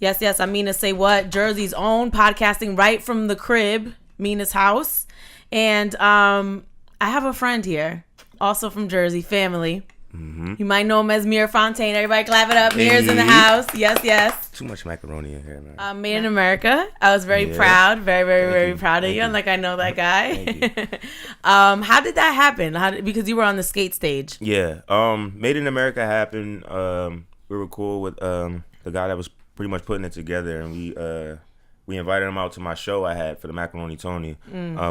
Yes, yes. I'm Mina SayWhat, Jersey's own, podcasting right from the crib, Mina's house. And I have a friend here, also from Jersey, family. Mm-hmm. You might know him as Mir Fontane. Everybody clap it up. Hey. Mir's in the house. Yes, yes. Too much macaroni in here, man. Made in America. I was very proud. Very proud of you. And like, I know that guy. How did that happen? Because you were on the skate stage. Yeah. Made in America happened. We were cool with the guy that was pretty much putting it together, and we invited him out to my show I had for the Macaroni Tony,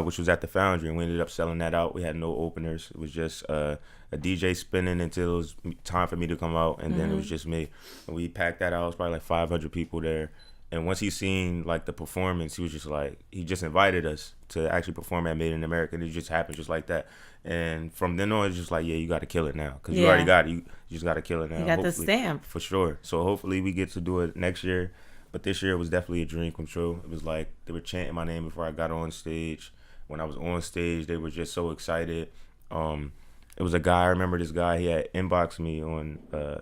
which was at the Foundry, and we ended up selling that out. We had no openers. It was just a DJ spinning until it was time for me to come out, and then it was just me. And we packed that out. It was probably like 500 people there. And once he seen like the performance, he was just like, he just invited us to actually perform at Made in America, and it just happened just like that. And from then on, it's just like, yeah, you got to kill it now, because you already got it. You just got to kill it now. You got the stamp. For sure. So hopefully we get to do it next year. But this year was definitely a dream come true. It was like they were chanting my name before I got on stage. When I was on stage, they were just so excited. It was a guy, I remember this guy, he had inboxed me on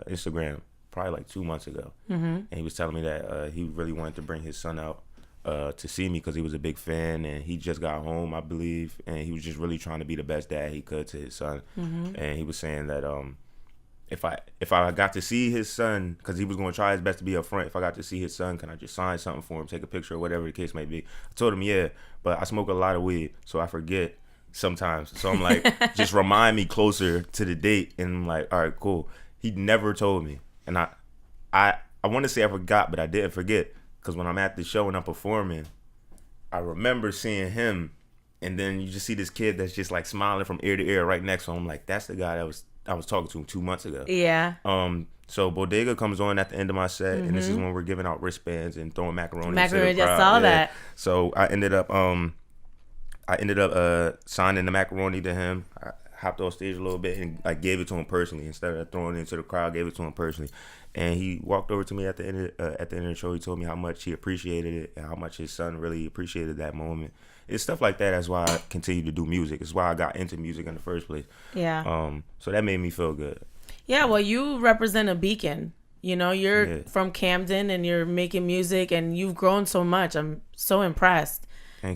Instagram probably like 2 months ago. And he was telling me that he really wanted to bring his son out to see me because he was a big fan, and he just got home, I believe, and he was just really trying to be the best dad he could to his son. And he was saying that if I got to see his son, because he was going to try his best to be up front, if I got to see his son, can I just sign something for him, take a picture, or whatever the case may be? I told him, yeah, but I smoke a lot of weed, so I forget sometimes. So I'm like, just remind me closer to the date, and I'm like, all right, cool. He never told me, and I want to say I forgot, but I didn't forget, because when I'm at the show and I'm performing, I remember seeing him, and then you just see this kid that's just like smiling from ear to ear right next to him. I'm like, that's the guy that I was talking to him 2 months ago. Yeah. So Bodega comes on at the end of my set, and this is when we're giving out wristbands and throwing macaroni. Macaroni, I saw that. So I ended up signing the macaroni to him. I hopped off stage a little bit and I gave it to him personally instead of throwing it into the crowd. Gave it to him personally, and he walked over to me at the end of the show. He told me how much he appreciated it and how much his son really appreciated that moment. It's stuff like that. That's why I continue to do music. It's why I got into music in the first place. Yeah. So that made me feel good. Yeah. Well, you represent a beacon. You know, you're from Camden and you're making music, and you've grown so much. I'm so impressed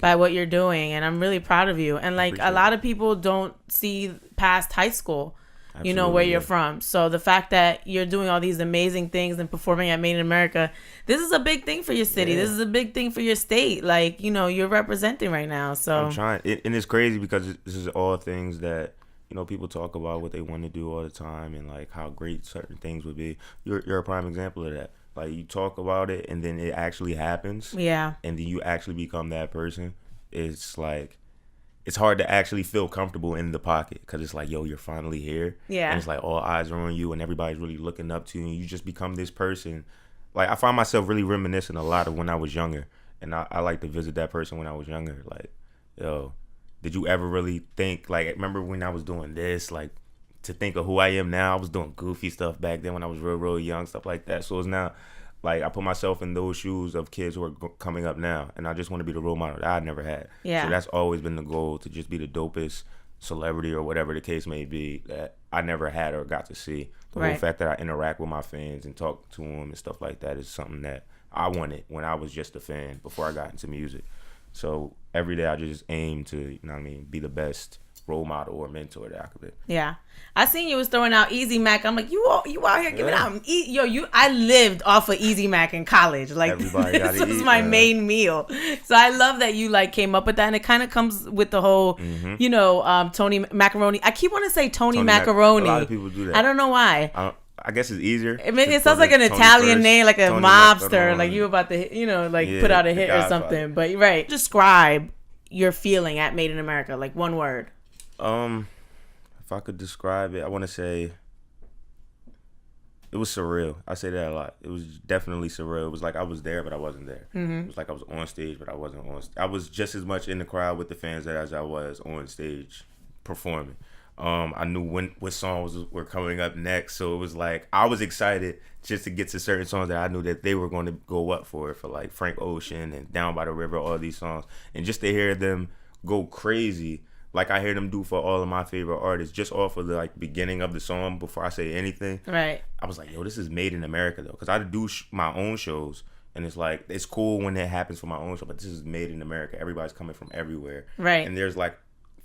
by what you're doing, and I'm really proud of you. And like a lot of people don't see past high school. Absolutely, you know, where you're from. So the fact that you're doing all these amazing things and performing at Made in America, this is a big thing for your city. This is a big thing for your state. Like, you know, you're representing right now. So I'm trying. And it's crazy because this is all things that, you know, people talk about what they want to do all the time and like how great certain things would be. You're a prime example of that. Like, you talk about it and then it actually happens. Yeah. And then you actually become that person. It's like, it's hard to actually feel comfortable in the pocket because it's like, yo, you're finally here. Yeah. And it's like all eyes are on you and everybody's really looking up to you, and you just become this person. Like, I find myself really reminiscing a lot of when I was younger, and I like to visit that person when I was younger. Like, yo, did you ever really think, like, remember when I was doing this, like, to think of who I am now? I was doing goofy stuff back then when I was real young, stuff like that. So it's now, like, I put myself in those shoes of kids who are coming up now, and I just want to be the role model that I never had. Yeah. So that's always been the goal, to just be the dopest celebrity or whatever the case may be that I never had or got to see. The whole fact that I interact with my fans and talk to them and stuff like that is something that I wanted when I was just a fan before I got into music. So every day I just aim to, you know what I mean, be the best role model or mentor that I could be. Yeah. I seen you was throwing out Easy Mac. I'm like, you out here giving out I lived off of Easy Mac in college. Like, everybody gotta this was my main meal. So I love that you like came up with that, and it kind of comes with the whole you know, Tony Macaroni. I keep wanting to say Tony Macaroni. A lot of people do that. I don't know why. I guess it's easier. I mean, it sounds like an Italian name, like a mobster, like you about to, you know, like put out a hit or something. But right. Describe your feeling at Made in America, like one word. If I could describe it, I want to say it was surreal. I say that a lot. It was definitely surreal. It was like I was there, but I wasn't there. It was like I was on stage, but I wasn't on stage. I was just as much in the crowd with the fans as I was on stage performing. I knew what songs were coming up next, so it was like I was excited just to get to certain songs that I knew that they were going to go up for like Frank Ocean and Down by the River, all these songs, and just to hear them go crazy like I hear them do for all of my favorite artists, just off of the like beginning of the song before I say anything. Right. I was like, yo, this is Made in America though, because I do my own shows, And it's like, it's cool when that happens for my own show, but this is made in America. Everybody's coming from everywhere. Right. And there's like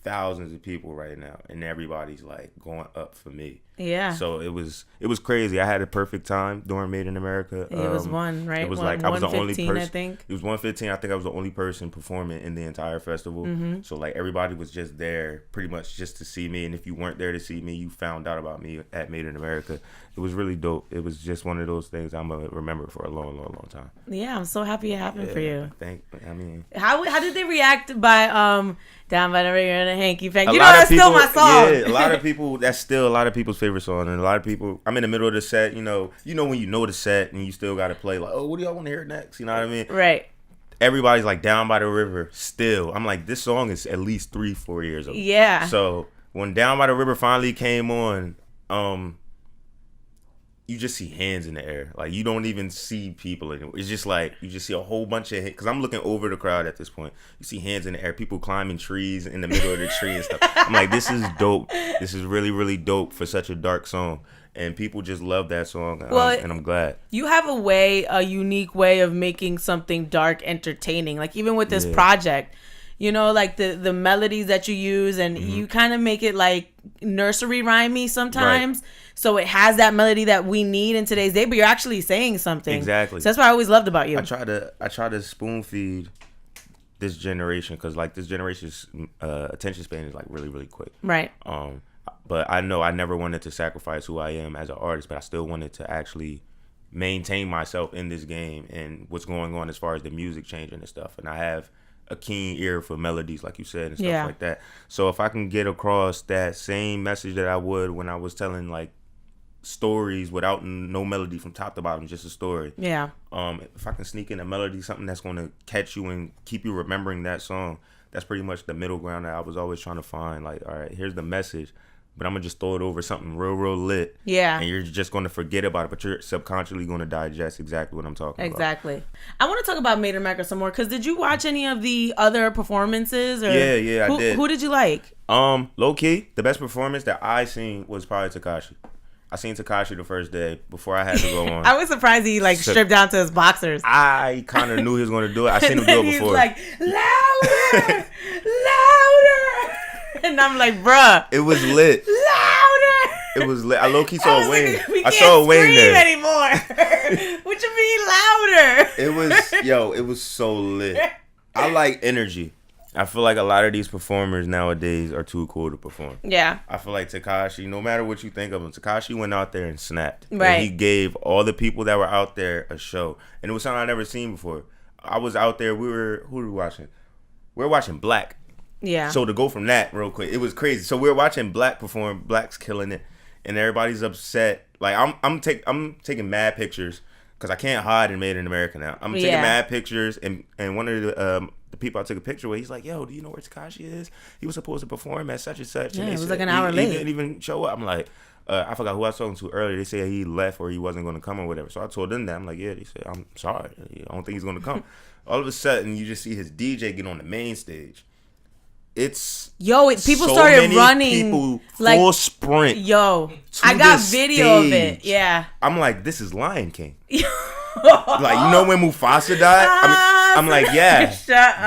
thousands of people right now, and everybody's like going up for me. Yeah. So it was crazy. I had a perfect time during Made in America. It was one, right? It was like I was the only person. I think It was 1:15. I think I was the only person performing in the entire festival. Mm-hmm. So like everybody was just there, pretty much just to see me. And if you weren't there to see me, you found out about me at Made in America. It was really dope. It was just one of those things I'm gonna remember for a long, long, long time. Yeah, I'm so happy it happened for you. How did they react by Down by the River and a Hanky Panky? You know, that's still my song. Yeah, a lot of people. That's still a lot of people's favorite song, and a lot of people. I'm in the middle of the set. You know when you know the set, and you still got to play. Like, oh, what do y'all want to hear next? You know what I mean? Right. Everybody's like Down by the River. Still, I'm like, this song is at least 3-4 years old. Yeah. So when Down by the River finally came on, you just see hands in the air. Like, you don't even see people anymore. It's just like, you just see a whole bunch of, because I'm looking over the crowd at this point. You see hands in the air, people climbing trees in the middle of the tree and stuff. I'm like, this is dope. This is really, really dope for such a dark song. And people just love that song, and I'm glad. You have a unique way of making something dark entertaining. Like, even with this project, you know, like the melodies that you use, and you kind of make it like nursery rhymey sometimes. Right. So it has that melody that we need in today's day, but you're actually saying something. Exactly. So that's what I always loved about you. I try to spoon feed this generation, because like this generation's attention span is like really, really quick. Right. But I know I never wanted to sacrifice who I am as an artist, but I still wanted to actually maintain myself in this game and what's going on as far as the music changing and stuff. And I have a keen ear for melodies, like you said, and stuff like that. So if I can get across that same message that I would when I was telling like stories without no melody from top to bottom, just a story. Yeah. If I can sneak in a melody, something that's going to catch you and keep you remembering that song, that's pretty much the middle ground that I was always trying to find. Like, all right, here's the message, but I'm going to just throw it over something real, real lit. Yeah. And you're just going to forget about it, but you're subconsciously going to digest exactly what I'm talking about. Exactly. I want to talk about Made in America some more, because did you watch any of the other performances? Or Yeah, I did. Who did you like? Low key, the best performance that I seen was probably Tekashi. I seen Tekashi the first day before I had to go on. I was surprised he stripped down to his boxers. I kind of knew he was going to do it. I seen him do it before. He's like, louder, louder. And I'm like, bruh. It was lit. Louder. It was lit. I low-key saw Wayne. I saw Wayne there. Anymore. What you mean louder? It was so lit. I like energy. I feel like a lot of these performers nowadays are too cool to perform. Yeah. I feel like Tekashi, no matter what you think of him, Tekashi went out there and snapped. Right. And he gave all the people that were out there a show. And it was something I never seen before. I was out there, who were we watching? We were watching Black. Yeah. So to go from that real quick, it was crazy. So we were watching Black perform, Black's killing it, and everybody's upset. Like, I'm taking mad pictures, because I can't hide in Made in America now. I'm taking mad pictures, and one of the people I took a picture with, he's like, yo, do you know where Tekashi is? He was supposed to perform at such and such. Yeah, and it was like an hour late. He didn't even show up. I'm like, I forgot who I was talking to earlier. They said he left or he wasn't going to come or whatever. So I told them that. I'm like, yeah. They said, I'm sorry. I don't think he's going to come. All of a sudden, you just see his DJ get on the main stage. It's people started running people like full sprint. I got video of it. Yeah, I'm like, this is Lion King. Like, you know when Mufasa died? I'm like, yeah.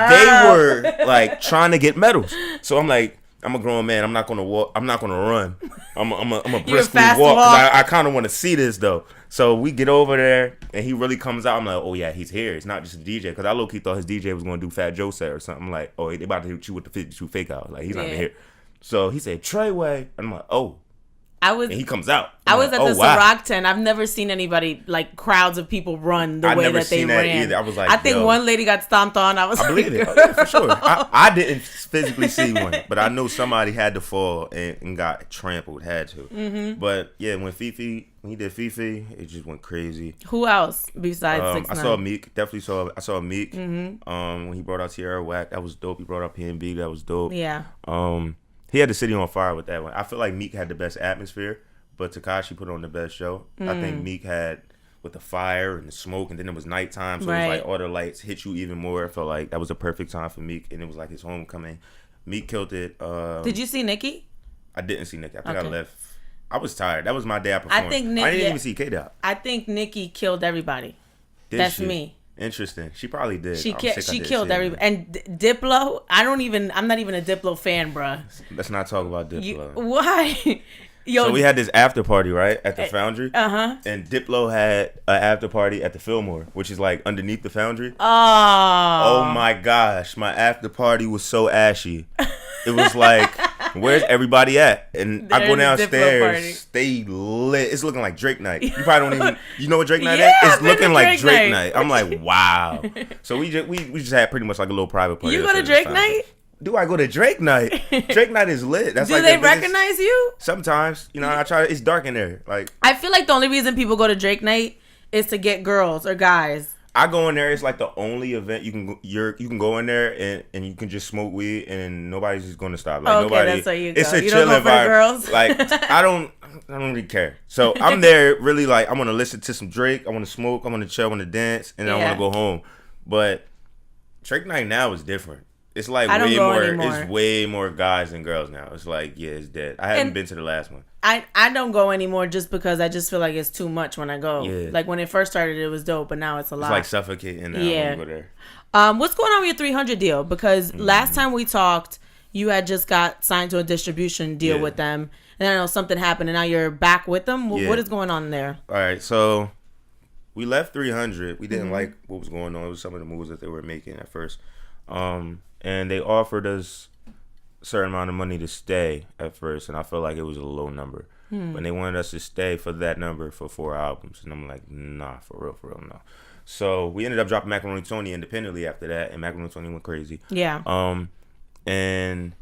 They were like trying to get medals. So I'm like, I'm a grown man. I'm not gonna walk. I'm not gonna run. I'm a briskly walk. I kind of want to see this though. So we get over there, and he really comes out. I'm like, oh yeah, he's here. It's not just a DJ, because I low-key thought his DJ was gonna do Fat Joe set or something. I'm like, oh, they about to hit you with the 52 fake out. Like, he's not here. So he said Treyway, and I'm like, oh. And he comes out. I was at the Ciroc tent. I've never seen anybody, like, crowds of people run the way that they ran. Either. I was like, I think one lady got stomped on. I believe it. Oh, yeah, for sure. I didn't physically see one, but I know somebody had to fall and got trampled. Had to. Mm-hmm. But yeah, when he did Fifi, it just went crazy. Who else besides 6ix9ine? I saw Meek. I saw Meek. Mm-hmm. When he brought out Tierra Whack, that was dope. He brought out PNB, that was dope. Yeah. He had the city on fire with that one. I feel like Meek had the best atmosphere, but Tekashi put on the best show. I think Meek had with the fire and the smoke, and then it was nighttime, so it was like all the lights hit you even more. I felt like that was a perfect time for Meek, and it was like his homecoming. Meek killed it. Did you see Nicki? I didn't see Nicki. I think I left. I was tired. That was my day I performed. I didn't even see K-Dot. I think Nicki killed everybody. That's me. Interesting. She probably did. She killed everybody. And Diplo, I'm not even a Diplo fan, bruh. Let's not talk about Diplo. Why? Yo, so we had this after party, right, at the Foundry. Uh-huh. And Diplo had an after party at the Fillmore, which is like underneath the Foundry. Oh my gosh, my after party was so ashy. It was like, where's everybody at? And I go downstairs, they lit. It's looking like Drake night. You probably don't even, you know what Drake night is? It's looking like Drake night. I'm like, wow. So we just had pretty much like a little private party. You go to Drake night? Do I go to Drake night? Drake night is lit. That's Do like they recognize you? Sometimes, I try. It's dark in there. Like, I feel like the only reason people go to Drake night is to get girls or guys. I go in there. It's like the only event you can go in there and you can just smoke weed and nobody's just going to stop. Like, nobody. That's why you go. It's a chill environment. Girls? Like I don't really care. So I'm there really like I want to listen to some Drake. I want to smoke. I want to chill. I want to dance, and I want to go home. But Drake night now is different. It's like way more. It's way more guys than girls now. It's like it's dead. I haven't been to the last one. I don't go anymore just because I just feel like it's too much when I go. Yeah. Like when it first started, it was dope, but now it's a lot. It's like suffocating now when you go there. What's going on with your 300 deal? Because last time we talked, you had just got signed to a distribution deal with them, and I know something happened, and now you're back with them. What is going on there? All right, so we left 300. We didn't like what was going on. It was some of the moves that they were making at first. And they offered us a certain amount of money to stay at first, and I felt like it was a low number. But they wanted us to stay for that number for 4 albums, and I'm like, nah, for real, no. So we ended up dropping Macaroni Tony independently after that, and Macaroni Tony went crazy. Yeah. And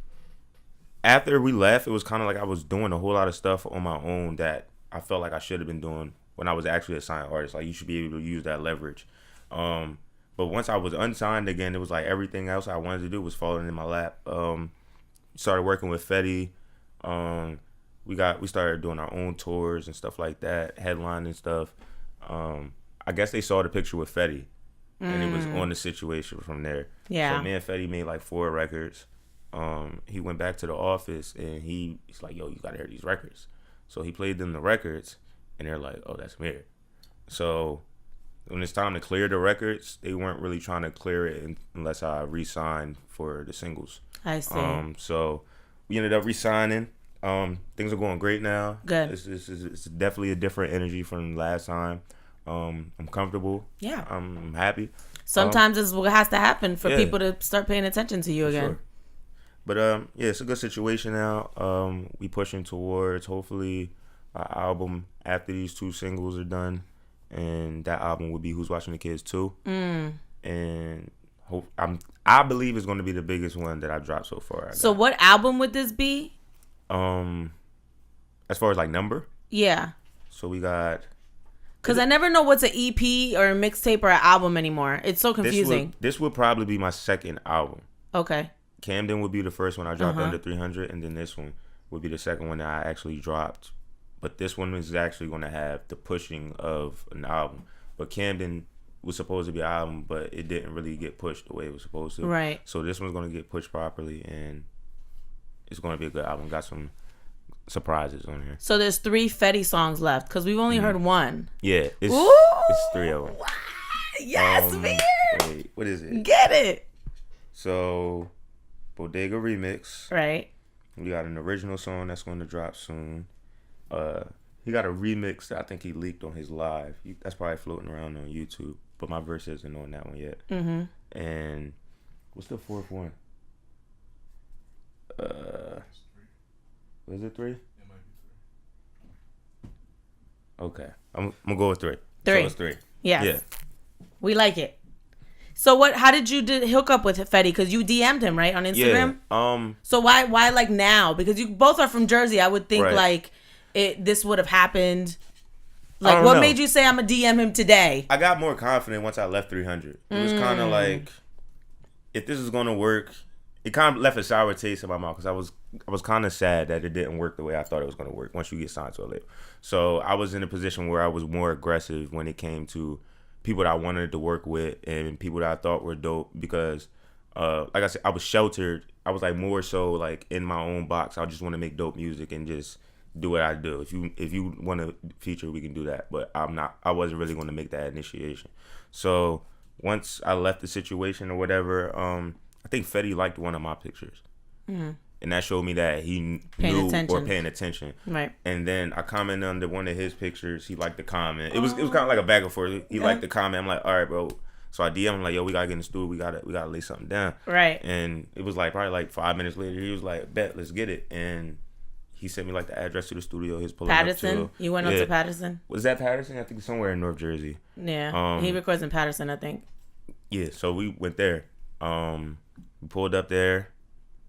after we left, it was kind of like I was doing a whole lot of stuff on my own that I felt like I should have been doing when I was actually a signed artist. Like, you should be able to use that leverage. But once I was unsigned again, it was like everything else I wanted to do was falling in my lap. Started working with Fetty. We started doing our own tours and stuff like that, headlining stuff. I guess they saw the picture with Fetty, and it was on the situation from there. Yeah. So me and Fetty made like 4 records. He went back to the office and he's like, yo, you gotta hear these records. So he played them the records, and they're like, oh, that's Mir. So when it's time to clear the records, they weren't really trying to clear it unless I re-signed for the singles. I see. So we ended up re-signing. Things are going great now. Good. It's definitely a different energy from last time. I'm comfortable. Yeah. I'm happy. Sometimes it's what has to happen for people to start paying attention to you again. Sure. But it's a good situation now. We pushing towards hopefully an album after these 2 singles are done. And that album would be Who's Watching the Kids 2. And I believe it's going to be the biggest one that I've dropped so far. So what album would this be? As far as like number? Yeah. So we got... Because I never know what's an EP or a mixtape or an album anymore. It's so confusing. This would probably be my second album. Okay. Camden would be the first one I dropped under 300, and then this one would be the second one that I actually dropped. But this one is actually going to have the pushing of an album. But Camden was supposed to be an album, but it didn't really get pushed the way it was supposed to. Right. So this one's going to get pushed properly, and it's going to be a good album. Got some surprises on here. So there's 3 Fetty songs left, because we've only heard 1. Yeah, it's 3 of them. Yes, Mir! Wait, what is it? Get it! So, Bodega remix. Right. We got an original song that's going to drop soon. He got a remix that I think he leaked on his live. That's probably floating around on YouTube, but my verse isn't on that one yet. And what's the 4th one? Was it 3? It might be 3. Okay, I'm gonna go with 3. 3. So it's 3. Yes. Yeah. We like it. So how did you hook up with Fetty? Because you DM'd him, right, on Instagram? Yeah. So why like now? Because you both are from Jersey. I would think like this would have happened. Like, what made you say I'm gonna DM him today? I got more confident once I left 300. It was kind of like, if this is gonna work, it kind of left a sour taste in my mouth because I was kind of sad that it didn't work the way I thought it was gonna work once you get signed to a label. So I was in a position where I was more aggressive when it came to people that I wanted to work with and people that I thought were dope because, like I said, I was sheltered. I was like more so like in my own box. I just want to make dope music and just do what I do. If you want to feature, we can do that. But I wasn't really going to make that initiation. So once I left the situation or whatever, I think Fetty liked one of my pictures. Mm-hmm. And that showed me that he knew or paying attention. Right. And then I commented under one of his pictures. He liked the comment. It was kind of like a back and forth. He liked the comment. I'm like, all right, bro. So I DM him like, yo, we gotta get in the studio. We gotta lay something down. Right. And it was like probably like 5 minutes later. He was like, bet, let's get it. And he sent me like the address to the studio. His pulling Patterson. Up to, you went up to Patterson. Was that Patterson? I think somewhere in North Jersey. Yeah. He records in Patterson, I think. Yeah. So we went there. We pulled up there.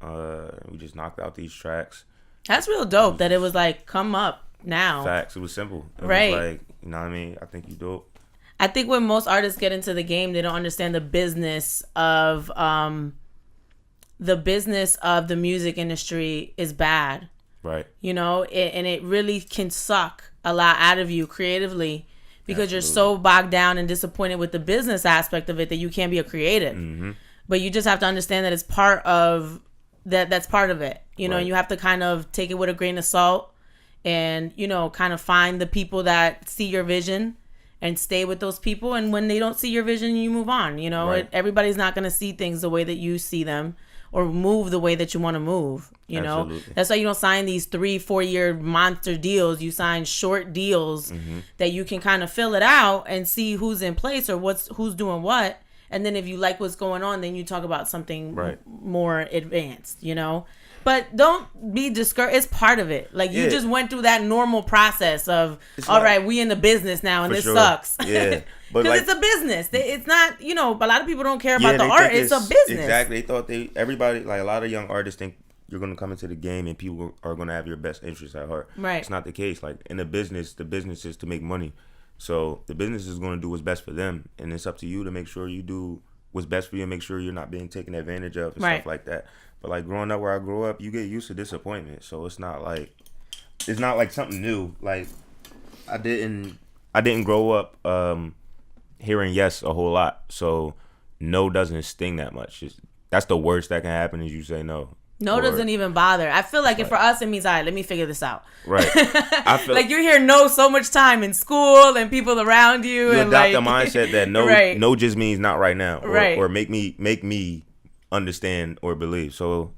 We just knocked out these tracks. That's real dope that it was like, come up now. Facts. It was simple. It right. was like, you know what I mean? I think you dope. I think when most artists get into the game, they don't understand the business of the music industry is bad. Right. You know, and it really can suck a lot out of you creatively because you're so bogged down and disappointed with the business aspect of it that you can't be a creative. Mm-hmm. But you just have to understand that it's part of that's part of it. You know, and you have to kind of take it with a grain of salt and, you know, kind of find the people that see your vision and stay with those people. And when they don't see your vision, you move on. You know, everybody's not going to see things the way that you see them or move the way that you want to move. You know, that's why you don't sign these 3-4 year monster deals. You sign short deals that you can kind of fill it out and see who's in place or who's doing what. And then if you like what's going on, then you talk about something more advanced, you know. But don't be discouraged. It's part of it. Like, you just went through that normal process of, all right, we in the business now, and this sucks. Yeah. Because like, it's a business. It's not, you know, a lot of people don't care about the art. It's a business. Exactly. They thought everybody, like a lot of young artists think you're going to come into the game and people are going to have your best interests at heart. Right. It's not the case. Like, in a business, the business is to make money. So the business is going to do what's best for them. And it's up to you to make sure you do what's best for you and make sure you're not being taken advantage of and stuff like that. But like growing up where I grew up, you get used to disappointment. So it's not like something new. Like I didn't grow up hearing yes a whole lot. So no doesn't sting that much. That's the worst that can happen is you say no. No doesn't even bother. I feel like if for us it means, all right, let me figure this out. Right. I feel like you hear no so much time in school and people around you. You and adopt like, the mindset that no no just means not right now. Or make me understand or believe. So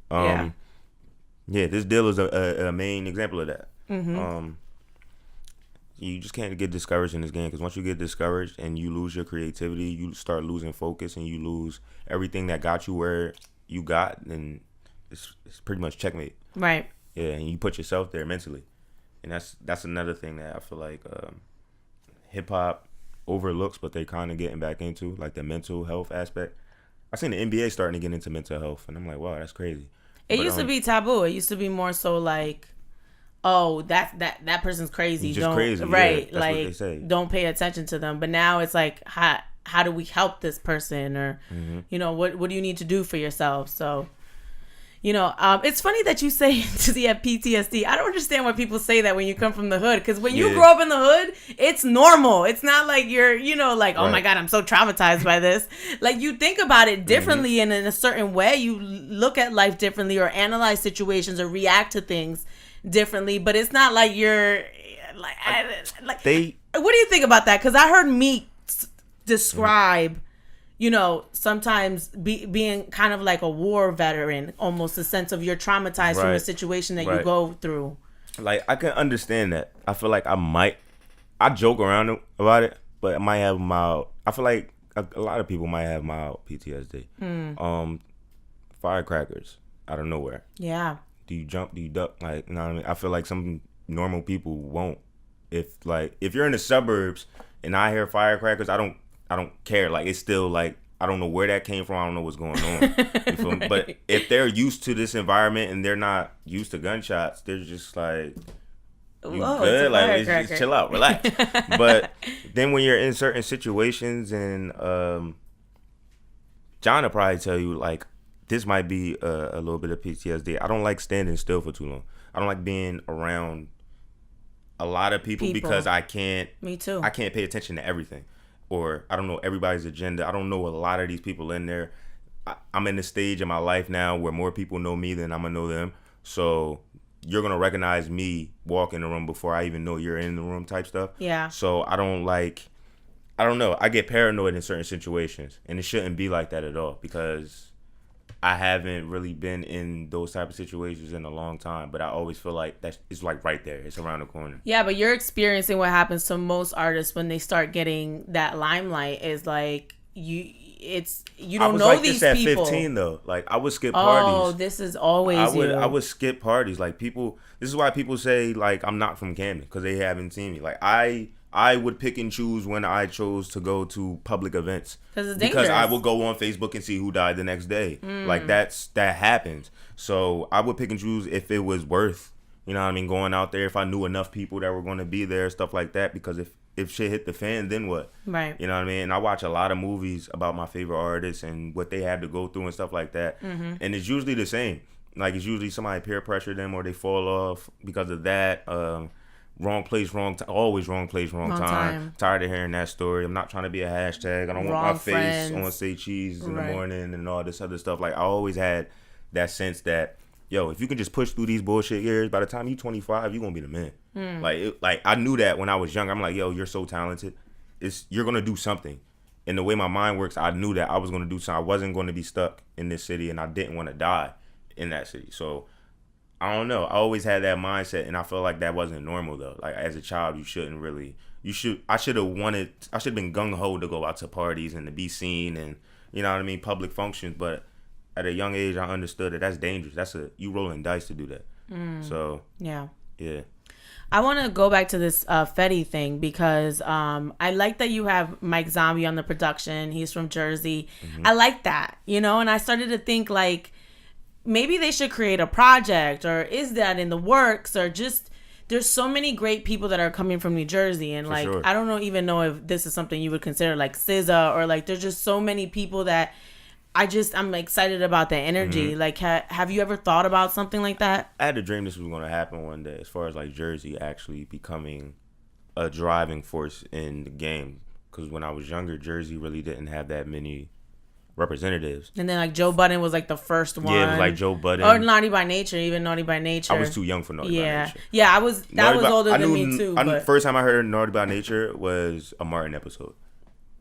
this deal is a main example of that. Mm-hmm. You just can't get discouraged in this game because once you get discouraged and you lose your creativity, you start losing focus and you lose everything that got you where you got, then it's pretty much checkmate. Right. Yeah, and you put yourself there mentally. And that's another thing that I feel like hip hop overlooks, but they're kind of getting back into, like the mental health aspect. I seen the NBA starting to get into mental health, and I'm like, wow, that's crazy. It used to be taboo. It used to be more so like, oh, that person's crazy. He's just crazy. Right. Yeah, that's like, what they say. Don't pay attention to them. But now it's like, how do we help this person? Or, you know, what do you need to do for yourself? So, you know, it's funny that you say you have PTSD. I don't understand why people say that when you come from the hood. Because when you grow up in the hood, it's normal. It's not like you're, you know, like, oh my God, I'm so traumatized by this. Like, you think about it differently and in a certain way. You look at life differently or analyze situations or react to things differently. But it's not like you're like what do you think about that? Because I heard Meek describe you know, sometimes being kind of like a war veteran, almost a sense of you're traumatized from a situation that you go through. Like, I can understand that. I feel like I joke around about it, but I might have mild. I feel like a lot of people might have mild PTSD. Firecrackers out of nowhere. Yeah. Do you jump? Do you duck? Like, you know what I mean? I feel like some normal people won't. If you're in the suburbs and I hear firecrackers, I don't care. Like, it's still like, I don't know where that came from. I don't know what's going on. You feel me? But if they're used to this environment and they're not used to gunshots, they're just like, you good? Like, just chill out, relax. But then when you're in certain situations and John will probably tell you, like, this might be a little bit of PTSD. I don't like standing still for too long. I don't like being around a lot of people. Because I can't. Me too. I can't pay attention to everything. Or I don't know everybody's agenda. I don't know a lot of these people in there. I'm in the stage in my life now where more people know me than I'm going to know them. So you're going to recognize me walk in the room before I even know you're in the room type stuff. Yeah. So I don't like I don't know. I get paranoid in certain situations, and it shouldn't be like that at all because I haven't really been in those type of situations in a long time, but I always feel like it's like right there. It's around the corner. Yeah, but you're experiencing what happens to most artists when they start getting that limelight is like you don't know like these people. I was like this at 15 though. Like I would skip parties. Oh, this is always I would skip parties. Like people, this is why people say like I'm not from Camden because they haven't seen me. Like I would pick and choose when I chose to go to public events because I would go on Facebook and see who died the next day. Like that happens. So I would pick and choose if it was worth, you know what I mean, going out there. If I knew enough people that were going to be there, stuff like that. Because if shit hit the fan, then what? Right. You know what I mean? And I watch a lot of movies about my favorite artists and what they had to go through and stuff like that. Mm-hmm. And it's usually the same. Like it's usually somebody peer pressure them or they fall off because of that. Wrong place, wrong time. Always wrong place, wrong time. Tired of hearing that story. I'm not trying to be a hashtag. I don't want my face on say cheese in the morning and all this other stuff. Like I always had that sense that, yo, if you can just push through these bullshit years, by the time you're 25, you're gonna be the man. Like I knew that when I was young. I'm like, yo, you're so talented. You're gonna do something. And the way my mind works, I knew that I was gonna do something. I wasn't gonna be stuck in this city, and I didn't want to die in that city. So I don't know. I always had that mindset, and I feel like that wasn't normal though. Like as a child, I should have been gung ho to go out to parties and to be seen, and you know what I mean, public functions. But at a young age, I understood that that's dangerous. You rolling dice to do that. So yeah. I want to go back to this Fetty thing because I like that you have Mike Zombie on the production. He's from Jersey. Mm-hmm. I like that, you know. And I started to think like, maybe they should create a project, or is that in the works, or just there's so many great people that are coming from New Jersey, and like I don't even know if this is something you would consider like SZA, or like there's just so many people that I'm excited about the energy. Mm-hmm. Like have you ever thought about something like that? I had a dream this was going to happen one day, as far as like Jersey actually becoming a driving force in the game, because when I was younger, Jersey really didn't have that many representatives. And then like Joe Budden was like the first one. Yeah, it was like Joe Budden. Or Naughty by Nature, even Naughty by Nature. I was too young for Naughty by Nature. Yeah, that was older than me too. But first time I heard Naughty by Nature was a Martin episode.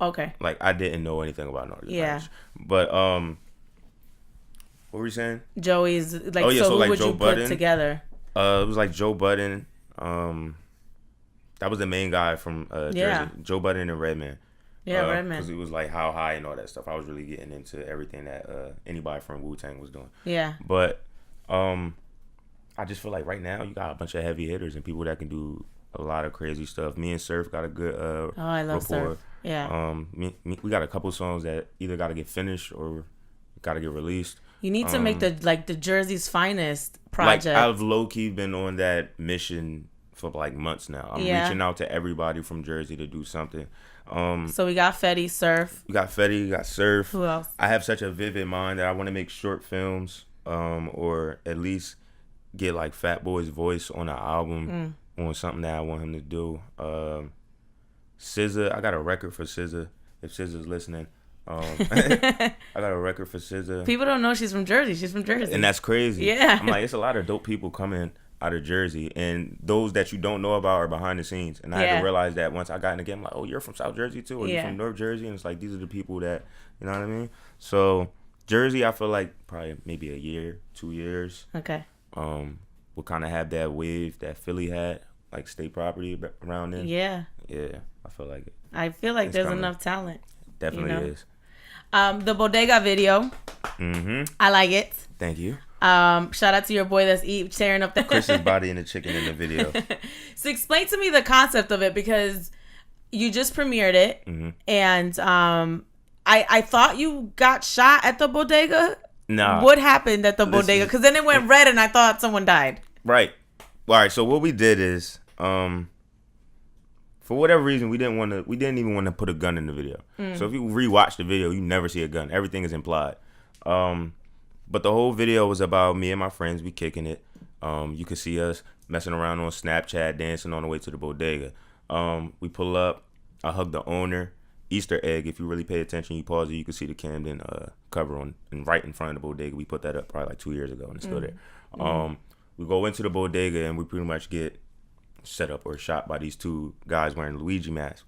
Okay. Like I didn't know anything about Naughty by Nature. But what were you saying? Joey's like so who like would Joe you Budden, put together? It was like Joe Budden. That was the main guy from Jersey. Joe Budden and Redman. Yeah, Redman. Because it was like How High and all that stuff. I was really getting into everything that anybody from Wu-Tang was doing. Yeah. But I just feel like right now you got a bunch of heavy hitters and people that can do a lot of crazy stuff. Me and Surf got a good I love rapport. Surf. Yeah. We got a couple songs that either got to get finished or got to get released. You need to make the Jersey's Finest project. Like I've low key been on that mission for like months now. I'm reaching out to everybody from Jersey to do something. So we got Fetty, Surf. We got Fetty, we got Surf. Who else? I have such a vivid mind that I want to make short films, or at least get like Fat Boy's voice on an album, on something that I want him to do. SZA, I got a record for SZA. If SZA's listening, I got a record for SZA. People don't know she's from Jersey. She's from Jersey, and that's crazy. Yeah, I'm like, it's a lot of dope people coming out of Jersey, and those that you don't know about are behind the scenes. And I had to realize that once I got in the game, I'm like, oh, you're from South Jersey too, or you're from North Jersey, and it's like these are the people that, you know what I mean. So Jersey, I feel like probably maybe a year, 2 years. Okay. We'll kind of have that wave that Philly had, like state property around then. Yeah. Yeah, I feel like it. I feel like there's enough talent. Definitely is. The Bodega video. Mm-hmm. I like it. Thank you. Shout out to your boy that's tearing up the Chris's body and the chicken in the video. So explain to me the concept of it, because you just premiered it, and I thought you got shot at the Bodega. No. What happened at the Bodega? Because then it went red and I thought someone died. Right. All right. So what we did is, for whatever reason, we didn't even want to put a gun in the video. So if you rewatch the video, you never see a gun. Everything is implied. But the whole video was about me and my friends. We kicking it. You could see us messing around on Snapchat, dancing on the way to the Bodega. We pull up. I hug the owner. Easter egg. If you really pay attention, you pause it. You can see the Camden cover and right in front of the Bodega. We put that up probably like 2 years ago, and it's still there. We go into the Bodega and we pretty much get set up or shot by these two guys wearing Luigi masks.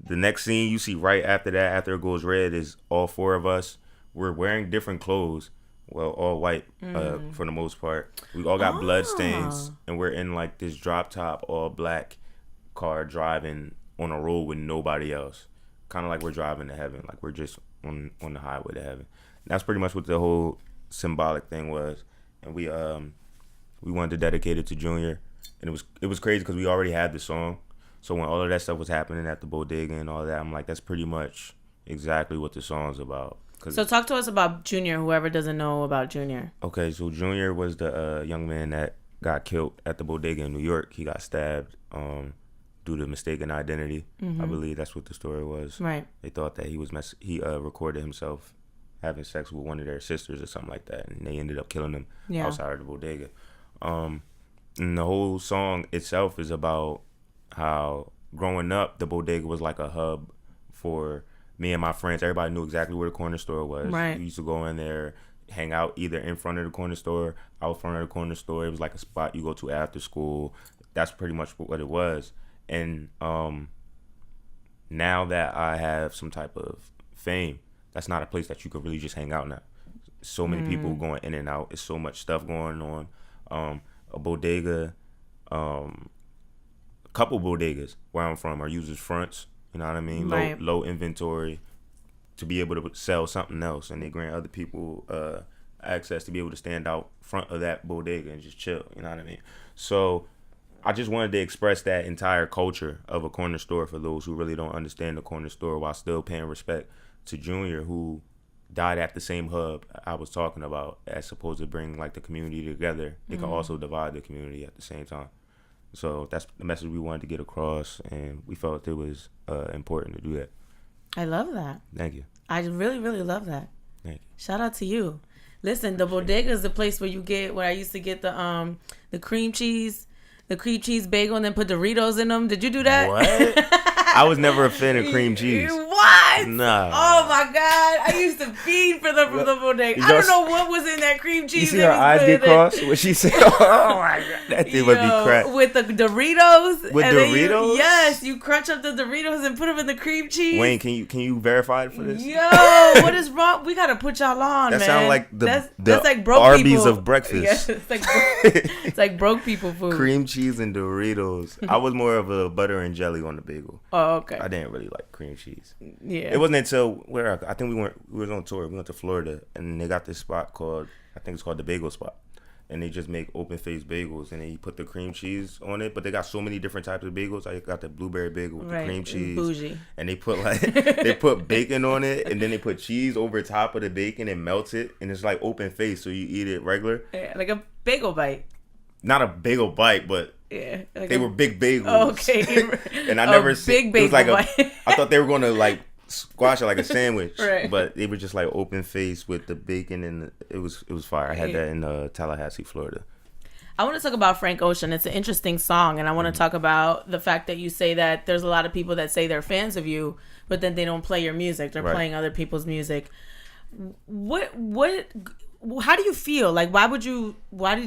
The next scene you see right after that, after it goes red, is all 4 of us. We're wearing different clothes. Well, all white for the most part. We all got blood stains, and we're in like this drop top, all black car driving on a road with nobody else. Kind of like we're driving to heaven, like we're just on the highway to heaven. And that's pretty much what the whole symbolic thing was. And we wanted to dedicate it to Junior, and it was crazy because we already had the song. So when all of that stuff was happening at the Bodega and all that, I'm like, that's pretty much exactly what the song's about. So talk to us about Junior, whoever doesn't know about Junior. Okay, so Junior was the young man that got killed at the Bodega in New York. He got stabbed due to mistaken identity. I believe that's what the story was. Right. They thought that he recorded himself having sex with one of their sisters or something like that, and they ended up killing him outside of the Bodega. And the whole song itself is about how growing up, the Bodega was like a hub for me and my friends. Everybody knew exactly where the corner store was. Right. We used to go in there, hang out either in front of the corner store, out front of the corner store. It was like a spot you go to after school. That's pretty much what it was. And now that I have some type of fame, that's not a place that you could really just hang out now. So many people going in and out. There's so much stuff going on. A bodega, a couple bodegas where I'm from are users fronts. You know what I mean? Right. Low inventory to be able to sell something else, and they grant other people access to be able to stand out front of that bodega and just chill. You know what I mean? So I just wanted to express that entire culture of a corner store for those who really don't understand the corner store, while still paying respect to Junior, who died at the same hub I was talking about, as supposed to bring like the community together. It can also divide the community at the same time. So that's the message we wanted to get across, and we felt it was important to do that. I love that. Thank you. I really, really love that. Thank you. Shout out to you. Listen, the Bodega is the place where I used to get the cream cheese bagel and then put Doritos in them. Did you do that? What? I was never a fan of cream cheese. What? Nah. Oh my God! I used to feed from the Bodega. I don't know what was in that cream cheese. You see her eyes get crossed when she said, "Oh my God, that thing would be crack." With the Doritos. With Doritos? Yes, you crunch up the Doritos and put them in the cream cheese. Wayne, can you verify it for this? Yo, what is wrong? We gotta put y'all on, man. That sounds like that's like broke Arby's people. of breakfast. Yeah, it's like broke people food. Cream cheese and Doritos. I was more of a butter and jelly on the bagel. Oh, okay. I didn't really like cream cheese. Yeah. It wasn't until I think we were on tour. We went to Florida, and they got this spot called, I think it's called the Bagel Spot, and they just make open faced bagels, and they put the cream cheese on it. But they got so many different types of bagels. I got the blueberry bagel with the cream cheese, bougie, and they put bacon on it, and then they put cheese over top of the bacon and melt it, and it's like open faced, so you eat it regular. Yeah, like a bagel bite. Not a bagel bite, but yeah, like they were big bagels. Okay, and I never big bagel it was like bite. I thought they were gonna like squash it like a sandwich, right. But they were just like open faced with the bacon, and it was fire. I had that in Tallahassee, Florida. I want to talk about Frank Ocean. It's an interesting song, and I want to talk about the fact that you say that there's a lot of people that say they're fans of you, but then they don't play your music. They're playing other people's music. How do you feel? Like, why did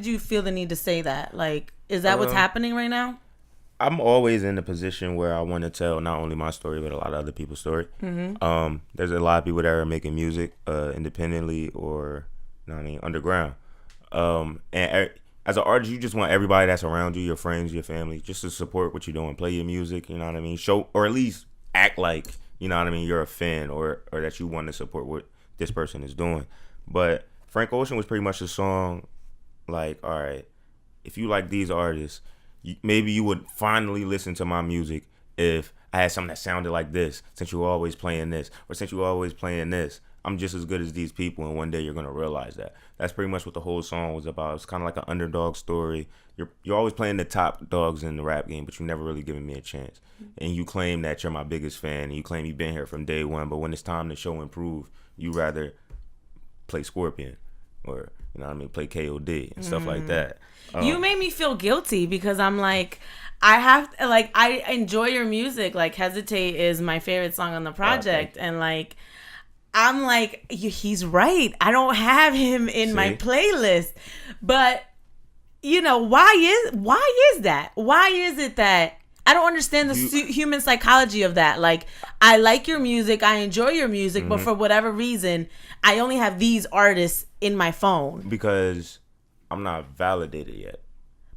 you feel the need to say that? Like, is that what's happening right now? I'm always in a position where I want to tell not only my story, but a lot of other people's story. Mm-hmm. There's a lot of people that are making music independently or, you know what I mean, underground. And as an artist, you just want everybody that's around you, your friends, your family, just to support what you're doing, play your music, you know what I mean? Show, or at least act like, you know what I mean, you're a fan or that you want to support what this person is doing. But Frank Ocean was pretty much a song like, all right, if you like these artists, maybe you would finally listen to my music if I had something that sounded like this, since you're always playing this, or since you're always playing this. I'm just as good as these people, and one day you're going to realize that. That's pretty much what the whole song was about. It's kind of like an underdog story. You're always playing the top dogs in the rap game, but you never really giving me a chance. And you claim that you're my biggest fan, and you claim you've been here from day one, but when it's time to show and prove, you rather play Scorpion or, you know what I mean, play KOD and stuff like that. You made me feel guilty because I'm like, I enjoy your music. Like, Hesitate is my favorite song on the project. And like, I'm like, he's right. I don't have him in my playlist. But, you know, why is that? Why is it that, I don't understand the human psychology of that. Like, I like your music, I enjoy your music, but for whatever reason, I only have these artists in my phone. Because I'm not validated yet.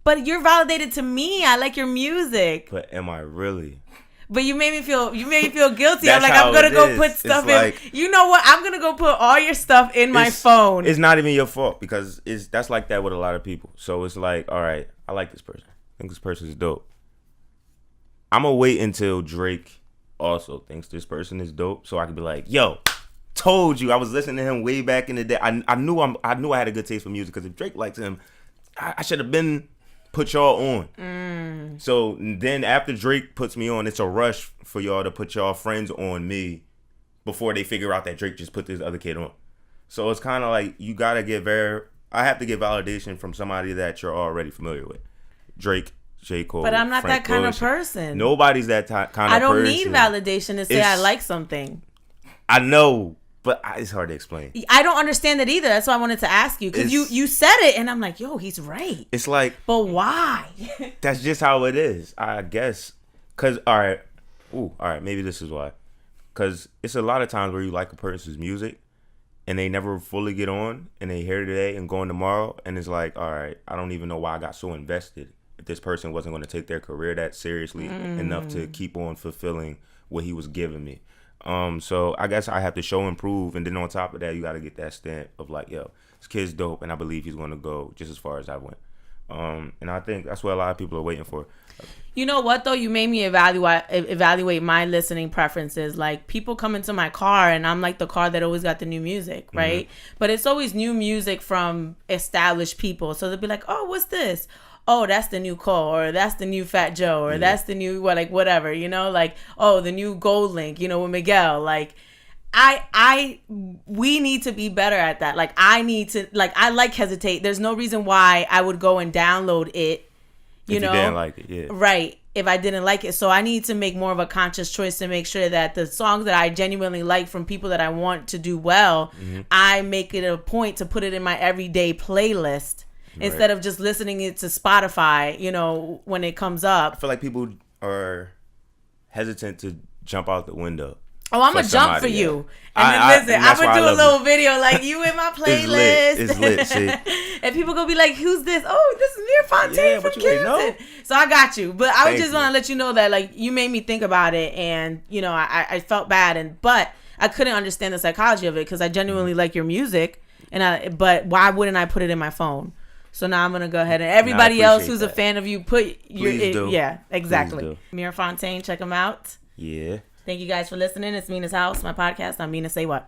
But you're validated to me. I like your music. But am I really? But you made me feel guilty. I'm like, I'm gonna go put stuff in. Like, you know what? I'm gonna go put all your stuff in my phone. It's not even your fault because that's like that with a lot of people. So it's like, all right, I like this person. I think this person is dope. I'm gonna wait until Drake also thinks this person is dope, so I can be like, yo, told you. I was listening to him way back in the day. I knew I had a good taste for music because if Drake likes him, I should have been put y'all on. So then after Drake puts me on, it's a rush for y'all to put y'all friends on me before they figure out that Drake just put this other kid on. So it's kind of like you gotta get I have to get validation from somebody that you're already familiar with. Drake, J. Cole. But I'm not Frank that kind Ocean. of person. Nobody's that kind of person. I don't need validation to say I like something. I know, but it's hard to explain. I don't understand it either. That's why I wanted to ask you. Because you said it, and I'm like, yo, he's right. It's like... But why? That's just how it is, I guess. Because, all right, maybe this is why. Because it's a lot of times where you like a person's music, and they never fully get on, and they hear today and go on tomorrow, and it's like, all right, I don't even know why I got so invested. If this person wasn't going to take their career that seriously enough to keep on fulfilling what he was giving me. So I guess I have to show and prove, and then on top of that, you got to get that stamp of like, yo, this kid's dope, and I believe he's going to go just as far as I went. And I think that's what a lot of people are waiting for. You know what, though? You made me evaluate my listening preferences. Like, people come into my car, and I'm like the car that always got the new music, right? But it's always new music from established people. So they'll be like, oh, what's this? Oh, that's the new Cole, or that's the new Fat Joe, or that's the new whatever, you know, like, oh, the new Gold Link, you know, with Miguel. Like, we need to be better at that. Like, I need to, like, I like Hesitate. There's no reason why I would go and download it, you know. If you didn't like it, yeah. Right. If I didn't like it. So I need to make more of a conscious choice to make sure that the songs that I genuinely like from people that I want to do well, I make it a point to put it in my everyday playlist. Instead of just listening it to Spotify, you know, when it comes up. I feel like people are hesitant to jump out the window. Oh, I'm going to jump for you. And then listen, I'm going to do a little video like, you in my playlist. It's lit, see? And people going to be like, who's this? Oh, this is Mir Fontane from Camden. So I got you. But I just want to let you know that, like, you made me think about it. And, you know, I felt bad. But I couldn't understand the psychology of it because I genuinely like your music. But why wouldn't I put it in my phone? So now I'm going to go ahead and everybody else who's a fan of you, put your... Yeah, exactly. Mir Fontane, check him out. Yeah. Thank you guys for listening. It's Mina's House, my podcast. I'm Mina SayWhat.